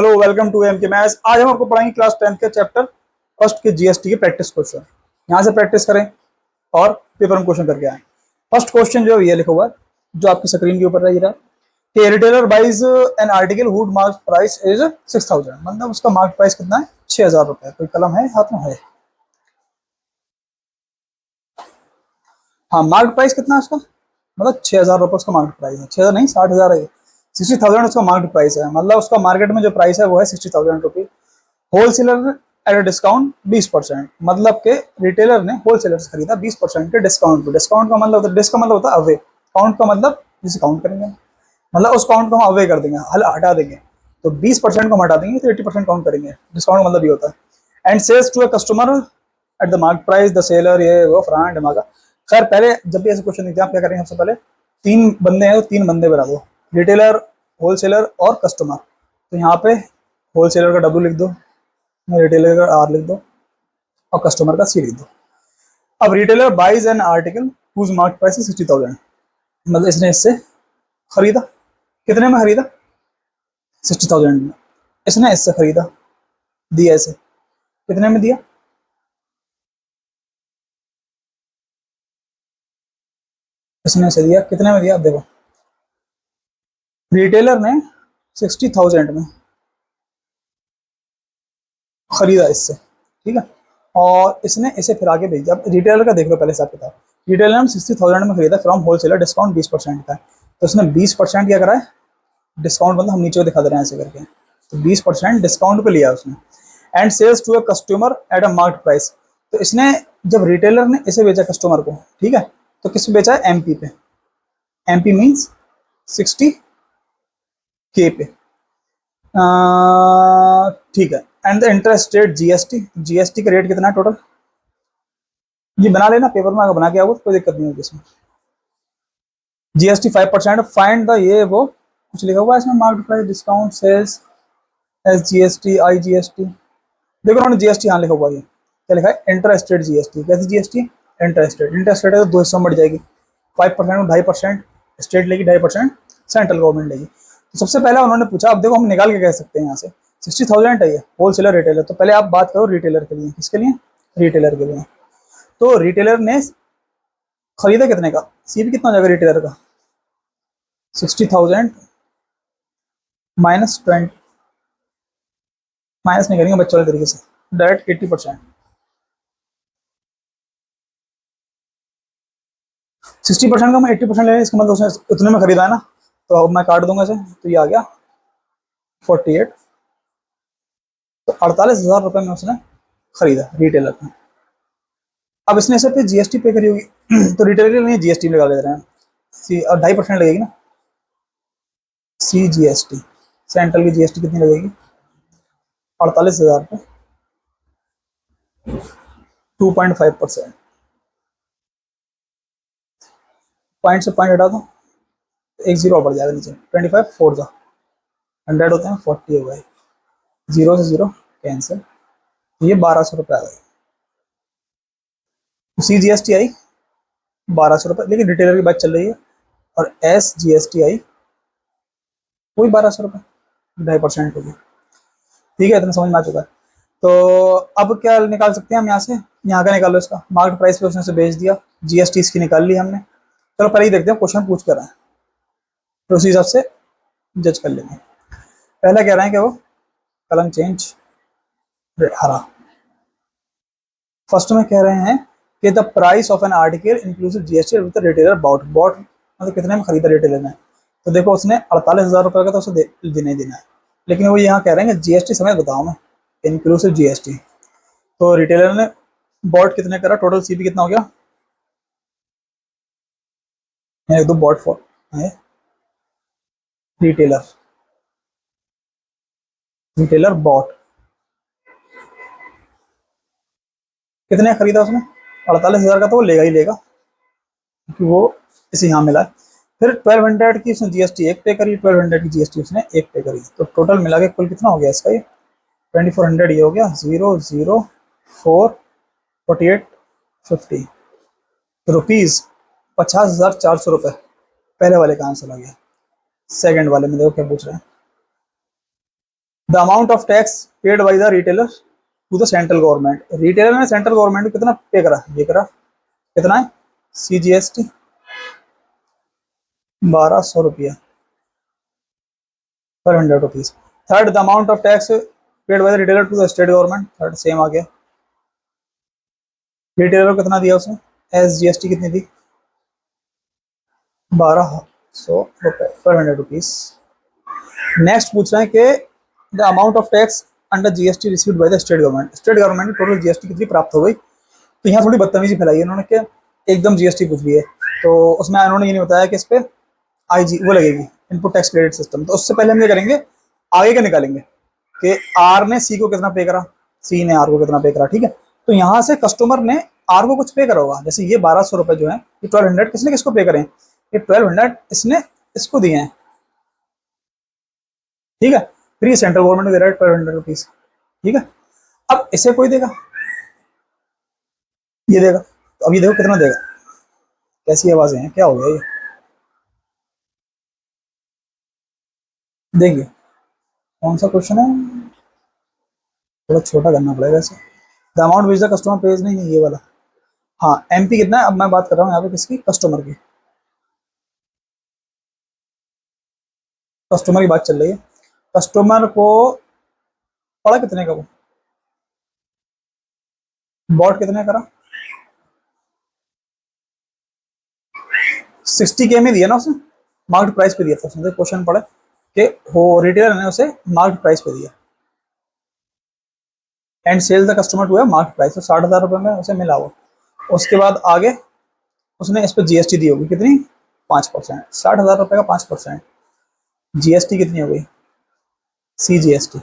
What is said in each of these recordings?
Hello welcome to M के maths. आज हम आपको पढ़ाएंगे क्लास 10th के चैप्टर फर्स्ट के जीएसटी के प्रैक्टिस क्वेश्चन। यहाँ से प्रैक्टिस करें और पेपर में क्वेश्चन करके आए। फर्स्ट क्वेश्चन जो ये लिखा हुआ है, जो आपकी स्क्रीन के ऊपर रहा कि retailer buys an article whose mark price is 6000, मतलब उसका मार्क प्राइस कितना है? 6000 रुपए। कोई कलम है हाथ में? है। हाँ, मार्क प्राइस कितना है उसका? मतलब 6000 रुपए उसका मार्केट प्राइस है। 6000 नहीं, 60,000 है। 60,000 उसका मार्केट प्राइस है, मतलब उसका मार्केट में जो प्राइस है वो है 60,000 rupees. Wholesaler at a discount 20%, मतलब के रिटेलर ने होलसेलर से खरीदा 20% के डिस्काउंट पे। डिस्काउंट का मतलब होता है, डिस्क का मतलब होता है अवे, काउंट का मतलब जिसे काउंट करेंगे, मतलब उस काउंट को हम अवे कर देंगे, हटा देंगे। तो 20% को हम हटा देंगे तो 80% काउंट करेंगे। डिस्काउंट मतलब ये होता है। And sells to a customer at the market price, the seller, ये वो फलाना ढमाका। खैर, पहले जब भी ऐसे क्वेश्चन देखते हैं आप क्या करेंगे, सबसे पहले तीन बंदे हैं तो तीन बंदे बना दो, रिटेलर, होलसेलर और कस्टमर। तो यहाँ पे होलसेलर का डब्ल्यू लिख दो, रिटेलर का आर लिख दो और कस्टमर का सी लिख दो। अब retailer buys an article whose market price है 60,000, मतलब इसने इससे खरीदा। कितने में खरीदा? 60,000 में। इसने इससे खरीदा, दिया इसे कितने में दिया? इसने इसे दिया कितने में दिया? देखो, रिटेलर ने 60,000 में खरीदा इससे, ठीक है, और इसने इसे फिर आगे भेजा। अब रिटेलर का देख लो पहले हिसाब किताब। रिटेलर ने 60,000 में खरीदा फ्रॉम होलसेलर, डिस्काउंट 20% का है, तो उसने 20% क्या करा है? डिस्काउंट, मतलब हम नीचे दिखा दे रहे हैं ऐसे करके, तो 20% डिस्काउंट पे लिया उसने। And sells to a customer at a market price, तो इसने जब रिटेलर ने इसे बेचा कस्टमर को, ठीक है, तो किस पे बेचा है? एमपी पे। एमपी मीन्स 60K पे, ठीक है। And the interest rate GST, GST का रेट कितना है टोटल? ये बना लेना, पेपर में अगर बना के आओगे तो कोई दिक्कत नहीं होगी इसमें। जीएसटी 5%। फाइंड द, ये वो कुछ लिखा हुआ है इसमें, market price, discount, sales, S GST, I GST. देखो उन्होंने जीएसटी यहाँ लिखा हुआ है, क्या लिखा है? Interest rate GST. कैसी GST? Interest rate. Interest rate है तो दो हिस्सों में बढ़ जाएगी, 5% और 2.5% स्टेट लेगी, 2.5% सेंट्रल गवर्नमेंट लेगी। तो सबसे पहले उन्होंने पूछा, अब देखो हम निकाल के कह सकते हैं यहाँ से 60,000 है ये होलसेलर रिटेलर, तो पहले आप बात करो रिटेलर के लिए। किसके लिए? रिटेलर के लिए। तो रिटेलर ने खरीदा कितने का? सीपी कितना हो जाएगा रिटेलर का? 60,000 -20, माइनस नहीं करेंगे बच्चों वाले तरीके से, डायरेक्ट 80%। 60% का मैं 80% ले, इसका मतलब उसने उतने में खरीदा है ना, तो अब मैं काट दूंगा इसे, तो ये आ गया 48। तो 48,000 रुपये में उसने खरीदा रिटेलर ने। अब इसने इसे फिर जीएसटी पे करी होगी तो रिटेलर के लिए जीएसटी लगा ले रहे हैं, सी और 2.5% लगेगी ना, सी जीएसटी। सेंट्रल की जीएसटी कितनी लगेगी? 48,000 पे 2.5%। पॉइंट से पॉइंट हटा दो, एक जीरो बढ़ जाएगा नीचे, 25 4 जा 100 होते हैं, 40 हो गए, जीरो से जीरो कैंसिल, ये 1,200 रुपये आ गए। सी जीएसटी आई 1,200 रुपये, लेकिन रिटेलर की बात चल रही है, और एस जीएसटी आई वही 1,200 रुपये, 2.5% होगी। ठीक है, इतना समझ में आ चुका है। तो अब क्या निकाल सकते हैं हम यहाँ से? यहाँ का निकालो, इसका मार्केट प्राइस पे उसने से बेच दिया, जीएसटी इसकी निकाल ली हमने। चलो पहले ही देखते हैं क्वेश्चन पूछ कर रहे हैं, तो उसी हिसाब से जज कर लेंगे। पहला कह रहे हैं कि वो कलम चेंज, हरा। फर्स्ट में कह रहे हैं कि the price of an article inclusive GST with retailer bought, bought मतलब कितने में खरीदा रिटेलर ने? तो देखो उसने 48,000 रुपये का तो उसे देना ही देना है, लेकिन वो यहाँ कह रहे हैं कि जीएसटी समेत बताओ मैं, इंक्लूसिव जीएसटी। तो रिटेलर ने बॉट कितने करा? टोटल सीपी कितना हो गया? एक दो बॉट फॉर है रिटेलर, रिटेलर बॉट कितने खरीदा उसने? 48,000 का, तो वो लेगा ही लेगा क्योंकि वो इसे यहाँ मिला है। फिर 1200 की उसने जीएसटी एक पे करी, 1200 की जीएसटी उसने एक पे करी, तो टोटल मिला के कुल कितना हो गया इसका? ये 2400 ये हो गया, 004 48 50 रुपीज़, 50,400 रुपये पहले वाले का आंसर आ गया। सेकंड वाले में देखो क्या पूछ रहे हैं, the amount of tax paid by the retailer to the central government, retailer ने सेंट्रल गवर्नमेंट को कितना पे करा, ये करा कितना है, CGST 1200 रुपया पर 100 rupees. Third the amount of tax paid by the retailer to the state government, third same आ गया। रिटेलर को कितना दिया उसने, SGST कितनी दी, 1200 रुपये पर 100 रुपीज। नेक्स्ट पूछ रहे हैं कि the amount of tax under GST received by the state government, state government को टोटल GST कितनी प्राप्त हो गई। तो यहाँ थोड़ी बदतमीजी फैलाई है इन्होंने कि एकदम GST पूछ ली है, तो उसमें इन्होंने ये नहीं बताया कि इस पर IG वो लगेगी, इनपुट टैक्स क्रेडिट सिस्टम। तो उससे पहले हम ये करेंगे, आगे का निकालेंगे कि R ने C को कितना पे करा, C ने R को कितना पे करा, ठीक है। तो यहाँ से कस्टमर ने R को कुछ पे करा होगा, जैसे ये 1200 रुपये जो है, ये 1200 किसने किसको पे करें, ये 1200 इसने इसको दिए हैं, ठीक है। फिर ये सेंट्रल गवर्नमेंट को दे रहा है 1200 रुपीज, ठीक है। अब इसे कोई देगा, ये देगा, तो अब ये देखो कितना देगा, कैसी आवाजें हैं, क्या हो गया ये, देखिए कौन सा क्वेश्चन है, थोड़ा छोटा करना पड़ेगा इसे। The amount which the customer page, नहीं है ये वाला, हाँ MP कितना है। अब मैं बात कर रहा हूँ यहाँ पे किसकी, कस्टमर की, कस्टमर की बात चल रही है। कस्टमर को पड़ा कितने का, वो बॉट कितने करा, 60K में दिया ना उसने, मार्केट प्राइस पे दिया था उसने, क्वेश्चन पड़ा कि वो रिटेलर ने उसे मार्केट प्राइस पे दिया, and sell the customer to है मार्केट प्राइस, तो 60,000 रुपये में उसे मिला हुआ। उसके बाद आगे उसने इस पर GST दी होगी कितनी, 5%, 60,000 रुपये का 5%, GST कितनी हो गई, CGST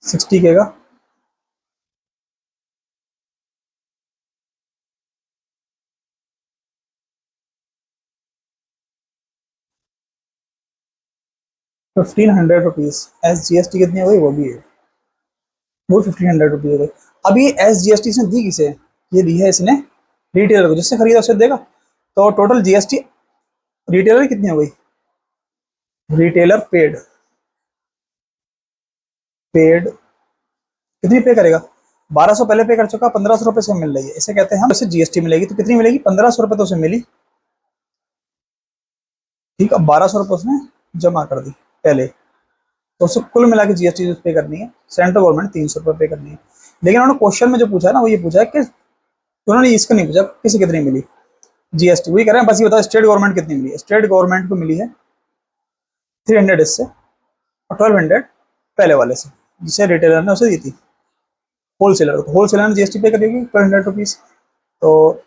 60K का 1500 रुपीज, SGST कितनी हो गई, वो भी है, वो 1500 रुपीज हो गई। अभी SGST इसने दी किसे, ये दी है इसने रिटेलर को, जिससे खरीदा उसे देगा। तो टोटल GST रिटेलर की कितनी हो गई, रिटेलर पेड, पेड कितनी पे करेगा, 1200 पहले पे कर चुका, 1500 रुपये से मिल रही है, इसे कहते हैं हम, इसे GST मिलेगी, तो कितनी मिलेगी, 1500 रुपये तो उसे मिली, ठीक। अब 1200 रुपये उसने जमा कर दी पहले, तो उससे कुल मिला के GST पे करनी है, सेंट्रल गवर्नमेंट 300 रुपये पे करनी है। लेकिन उन्होंने क्वेश्चन में जो पूछा है ना, वो ये पूछा है कि उन्होंने इसका नहीं पूछा किसे कितनी मिली GST, वही कह रहे हैं, बस ये बताओ स्टेट गवर्नमेंट कितनी मिली है। स्टेट गवर्नमेंट को मिली है 300 इससे और 1200 पहले वाले से, जिसे रिटेलर ने उसे दी थी, होलसेलर को, होलसेलर ने GST पे करेगी 1200 रुपीज। तो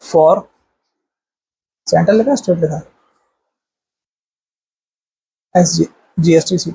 फॉर सेंट्रल लिखा, स्टेट लिखा, GST सी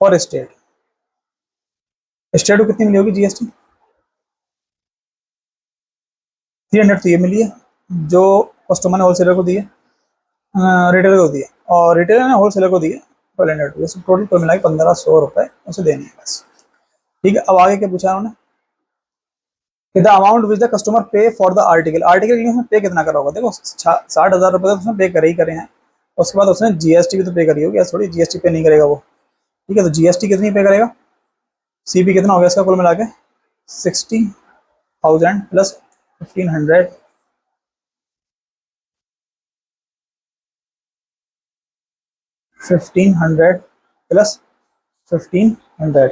और स्टेट, स्टेट को कितनी मिली होगी GST, 300 तो ये मिली है जो कस्टमर ने होलसेलर को दी है, रिटेलर को दी है, और रिटेलर ने होलसेलर को दी है 1200, टोटल को मिला के 1500 रुपये उसे देनी है बस, ठीक है। अब आगे क्या पूछा उन्होंने, the amount which the customer पे फॉर द आर्टिकल, आर्टिकल के लिए उसने पे कितना करा होगा, देखो 60,000 रुपये उसने पे करे ही करे हैं, उसके बाद उसने GST भी तो पे करी होगी, ऐसा थोड़ी GST पे नहीं करेगा वो, ठीक है। तो GST कितनी पे करेगा, CP कितना हो गया इसका कुल मिला के, 60,000 प्लस 1500, 1500 प्लस 1500,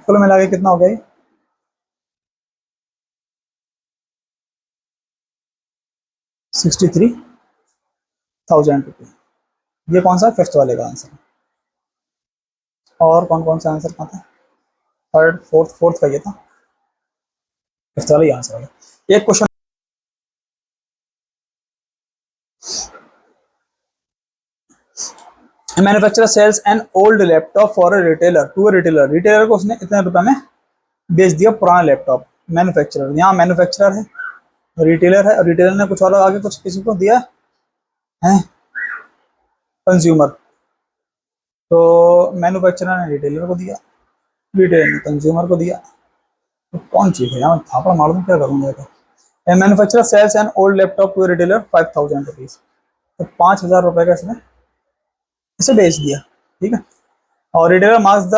कुल मिला के कितना हो गया, 63,000 रुपये। ये कौन सा, फिफ्थ वाले का आंसर। और कौन कौन सा आंसर कहाँ था, थर्ड फोर्थ, फोर्थ का ये था, फिफ्थ वाला ये आंसर है। एक question, manufacturer sells an old laptop for a retailer to a retailer, retailer को उसने इतने रुपए में बेच दिया पुराना लैपटॉप। मैन्युफैक्चरर, यहाँ मैन्युफैक्चरर है, रिटेलर है, और रिटेलर ने कुछ और आगे कुछ किसी को दिया है, कंज्यूमर। तो मैन्युफैक्चरर ने रिटेलर को दिया, रिटेलर ने कंज्यूमर को दिया, तो कौन चीज है यहाँ, थापड़ा मार दूँ क्या करूँगा। Manufacturer sells an old laptop to retailer 5,000 rupees, तो 5,000 रुपये का इसने इसे बेच दिया, ठीक है। और retailer marks the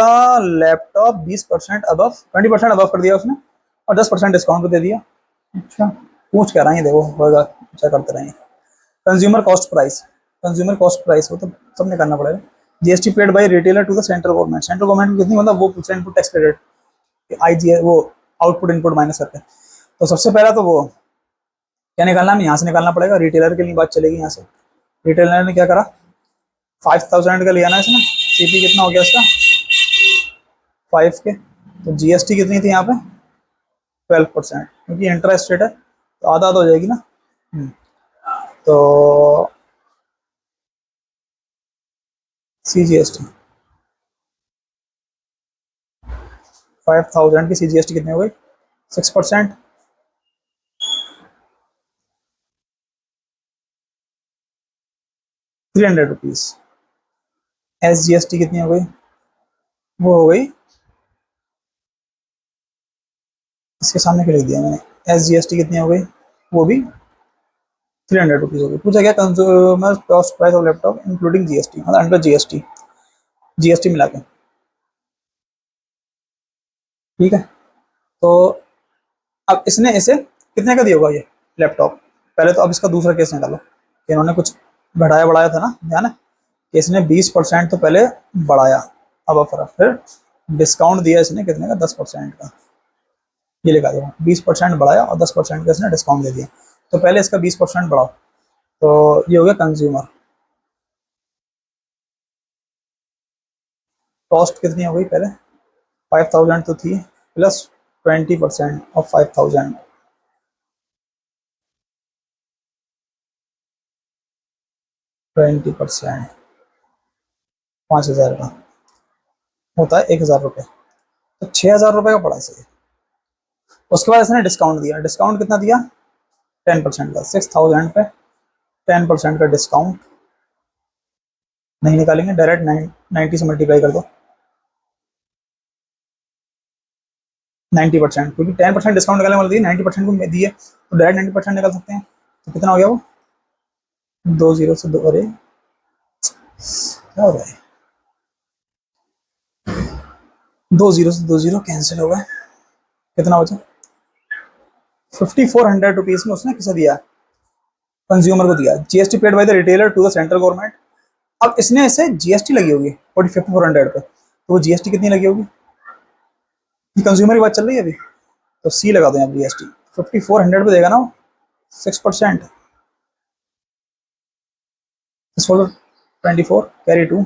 laptop 20% above, 20% above कर दिया उसने, और 10% डिस्काउंट पे दे दिया। अच्छा, पूछ क्या रहा है, देखो होगा, अच्छा करते रहेंगे। Consumer cost price, consumer cost price वो तो सब निकालना पड़ेगा। GST paid by retailer to the central government, central government को कितनी, मतलब वो पूछ रहे इनपुट टैक्स क्रेडिट, आई वो आउटपुट इनपुट माइनस करके। तो सबसे पहला तो वो क्या निकालना है, यहाँ से निकालना पड़ेगा, रिटेलर के लिए बात चलेगी यहाँ से। रिटेलर ने क्या करा, 5,000 का लिया ना इसने, सीपी कितना हो गया इसका 5 के, तो जीएसटी कितनी थी यहाँ पे 12%, क्योंकि इंटरेस्ट रेट है तो आधा आधा हो जाएगी ना। तो सीजीएसटी 5,000 की सीजीएसटी कितनी हो गई 6%, 300 रुपीज। एसजीएसटी कितनी हो गई, वो हो गई, इसके सामने क्यों लिख दिया मैंने, एसजीएसटी कितनी हो गई, वो भी 300 रुपीज हो गई। पूछा गया consumer cost price of laptop including GST, मतलब अंडर जीएसटी, जीएसटी मिला के, ठीक है। तो अब इसने इसे कितने का दिया होगा ये लैपटॉप, पहले तो अब इसका दूसरा केस निकालो, इन्होंने कुछ बढ़ाया बढ़ाया था ना, ध्यान है कि इसने 20% तो पहले बढ़ाया, अब फर्क, फिर डिस्काउंट दिया इसने कितने का 10% का, ये लिखा दो 20% बढ़ाया और 10% का इसने डिस्काउंट दे दिया। तो पहले इसका 20% बढ़ाओ, तो ये हो गया कंज्यूमर कॉस्ट कितनी हो गई, पहले 5,000 तो थी, प्लस 20% ऑफ 5,000, 20% 5,000 का होता है 1,000 रुपये, तो 6,000 रुपये का पड़ा इसे। उसके बाद इसने डिस्काउंट दिया, डिस्काउंट कितना दिया 10% का, 6,000 पे 10% का डिस्काउंट, नहीं निकालेंगे डायरेक्ट 90 से मल्टीप्लाई कर दो, 90%, क्योंकि 10% डिस्काउंट निकालने वाला दिए 90% को दिए, तो डायरेक्ट 90% निकाल सकते हैं। तो कितना हो गया वो, 2 जीरो से 2, अरे क्या हो रहा है, 2 जीरो से 2 जीरो कैंसिल हो गए, कितना बचा 5,400 रुपीज में उसने किसे दिया, कंज्यूमर को दिया। GST paid by the retailer to the central government, अब इसने इसे जीएसटी लगी होगी 5,400 पे, तो वो जीएसटी कितनी लगी होगी, कंज्यूमर की बात चल रही है अभी, तो सी लगा दो यहाँ जीएसटी, 5,400 पे देगा ना वो 6%, 24 कैरी टू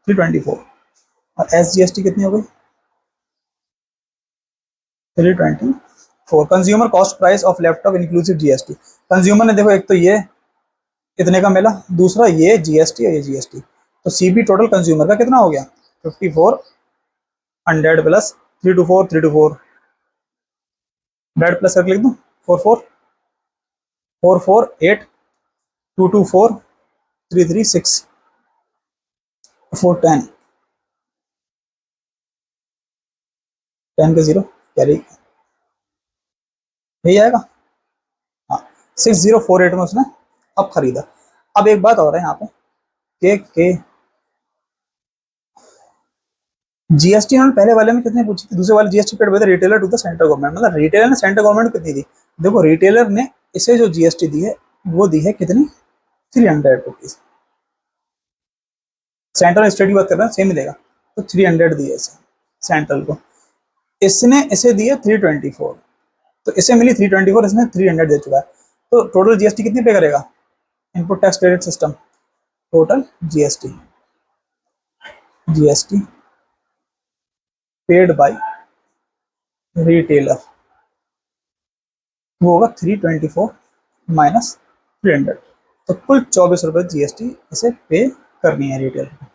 324, और एस जी एस टी कितनी हो गई 324। Consumer cost price of laptop inclusive GST, consumer ने देखो एक तो ये इतने का मिला, दूसरा ये जीएसटी और ये जीएसटी, तो सीबी टोटल कंज्यूमर का कितना हो गया 5,400 प्लस 324, 324 डेट प्लस करके लिख दूँ 44 224 336 410, 10 का जीरो कैरी, यही आएगा, हाँ 6,048 में उसने अब खरीदा। अब एक बात और है यहाँ पे के जीएसटी उन्होंने पहले वाले में कितने पूछी थी, दूसरे वाले GST paid by the retailer to the central government, मतलब रिटेलर ने सेंट्रल गवर्नमेंट को कितनी दी, देखो रिटेलर ने इसे जो जीएसटी दी है वो दी है कितनी 300 रुपीज, सेंट्रल स्टेट की बात कर रहे हैं सेम ही देगा, तो 300 दिए इसे सेंट्रल को, इसने इसे दिए 324, तो इसे मिली 324, इसने 300 दे चुका है, तो टोटल जीएसटी कितनी पे करेगा, input tax credit system, total GST, GST paid by retailer वो होगा 324 माइनस 300, तो कुल 24 रुपये जीएसटी इसे पे करनी है रिटेलर को,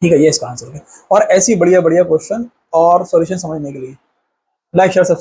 ठीक है। ये इसका आंसर है। और ऐसी बढ़िया बढ़िया क्वेश्चन और सॉल्यूशन समझने के लिए लाइक शेयर सब्सक्राइब